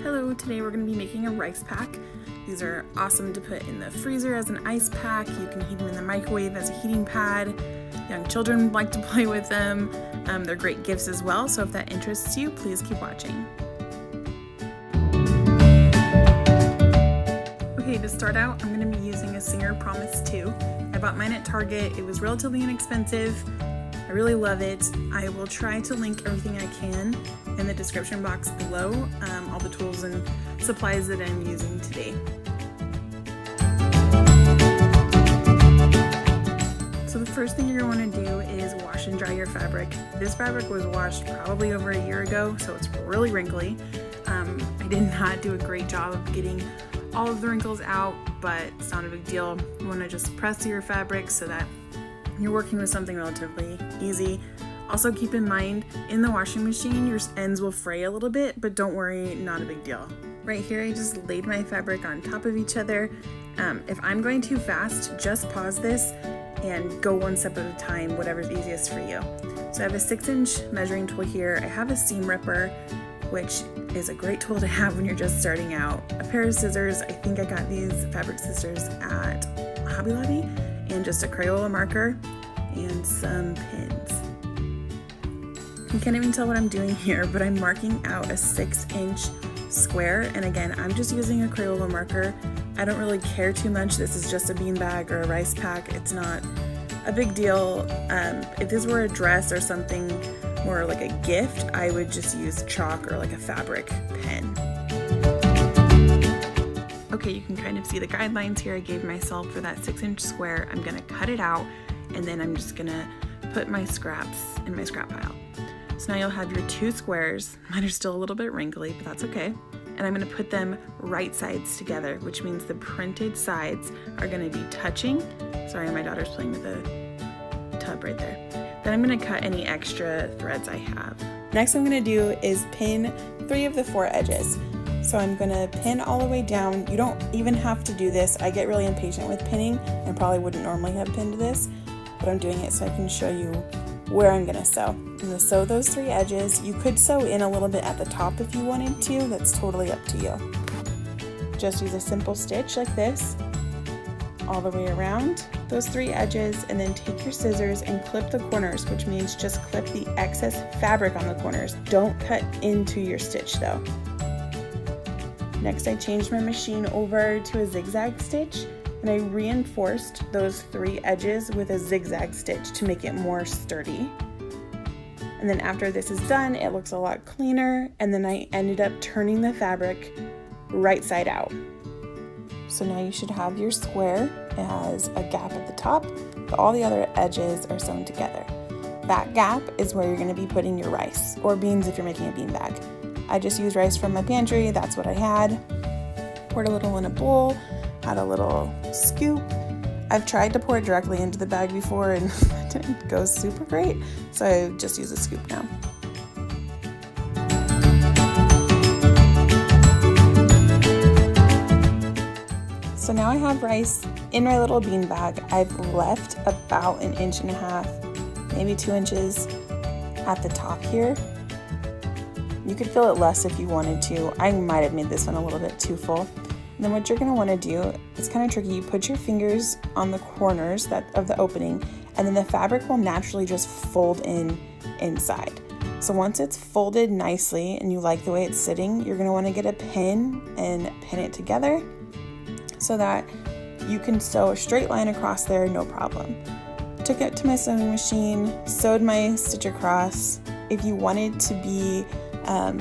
Hello, today we're going to be making a rice pack. These are awesome to put in the freezer as an ice pack. You can heat them in the microwave as a heating pad. Young children like to play with them. They're great gifts as well, so if that interests you, please keep watching. Okay, to start out, I'm going to be using a Singer Promise 2. I bought mine at Target. It was relatively inexpensive. I really love it. I will try to link everything I can in the description box below, all the tools and supplies that I'm using today. So the first thing you're going to want to do is wash and dry your fabric. This fabric was washed probably over a year ago, so it's really wrinkly. I did not do a great job of getting all of the wrinkles out, but it's not a big deal. You want to just press your fabric so that you're working with something relatively easy. Also keep in mind, in the washing machine, your ends will fray a little bit, but don't worry, not a big deal. Right here, I just laid my fabric on top of each other. If I'm going too fast, just pause this and go one step at a time, whatever's easiest for you. So I have a 6-inch measuring tool here. I have a seam ripper, which is a great tool to have when you're just starting out. A pair of scissors. I think I got these fabric scissors at Hobby Lobby, and just a Crayola marker and some pins. You can't even tell what I'm doing here, but I'm marking out a 6-inch square, and again, I'm just using a Crayola marker. I don't really care too much. This is just a beanbag or a rice pack. It's not a big deal. If this were a dress or something more like a gift, I would just use chalk or like a fabric pen. Okay, you can kind of see the guidelines here I gave myself for that 6-inch square. I'm gonna cut it out, and then I'm just gonna put my scraps in my scrap pile. So now you'll have your 2 squares. Mine are still a little bit wrinkly, but that's okay. And I'm gonna put them right sides together, which means the printed sides are gonna be touching. Sorry, my daughter's playing with the tub right there. Then I'm gonna cut any extra threads I have. Next I'm gonna do is pin 3 of the 4 edges. So I'm gonna pin all the way down. You don't even have to do this. I get really impatient with pinning and probably wouldn't normally have pinned this, but I'm doing it so I can show you where I'm gonna sew. I'm gonna sew those 3 edges. You could sew in a little bit at the top if you wanted to. That's totally up to you. Just use a simple stitch like this all the way around those 3 edges, and then take your scissors and clip the corners, which means just clip the excess fabric on the corners. Don't cut into your stitch though. Next, I changed my machine over to a zigzag stitch, and I reinforced those 3 edges with a zigzag stitch to make it more sturdy. And then after this is done, it looks a lot cleaner, and then I ended up turning the fabric right side out. So now you should have your square. It has a gap at the top, but all the other edges are sewn together. That gap is where you're going to be putting your rice, or beans if you're making a bean bag. I just used rice from my pantry, that's what I had. Poured a little in a bowl, had a little scoop. I've tried to pour it directly into the bag before and it didn't go super great, so I just use a scoop now. So now I have rice in my little bean bag. I've left about 1.5 inches, maybe 2 inches at the top here. You could fill it less if you wanted to. I might have made this one a little bit too full. And then what you're gonna wanna do, it's kind of tricky, you put your fingers on the corners of the opening, and then the fabric will naturally just fold in inside. So once it's folded nicely and you like the way it's sitting, you're gonna wanna get a pin and pin it together so that you can sew a straight line across there, no problem. Took it to my sewing machine, sewed my stitch across. If you wanted to be a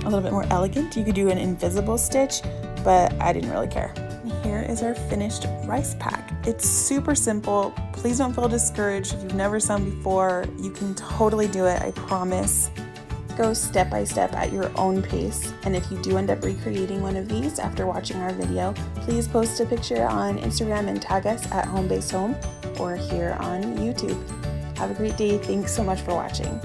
little bit more elegant, you could do an invisible stitch, but I didn't really care. Here is our finished rice pack. It's super simple. Please don't feel discouraged. If you've never sewn before, you can totally do it, I promise. Go step by step at your own pace, and if you do end up recreating one of these after watching our video, please post a picture on Instagram and tag us at Home Based Home or here on YouTube. Have a great day. Thanks so much for watching.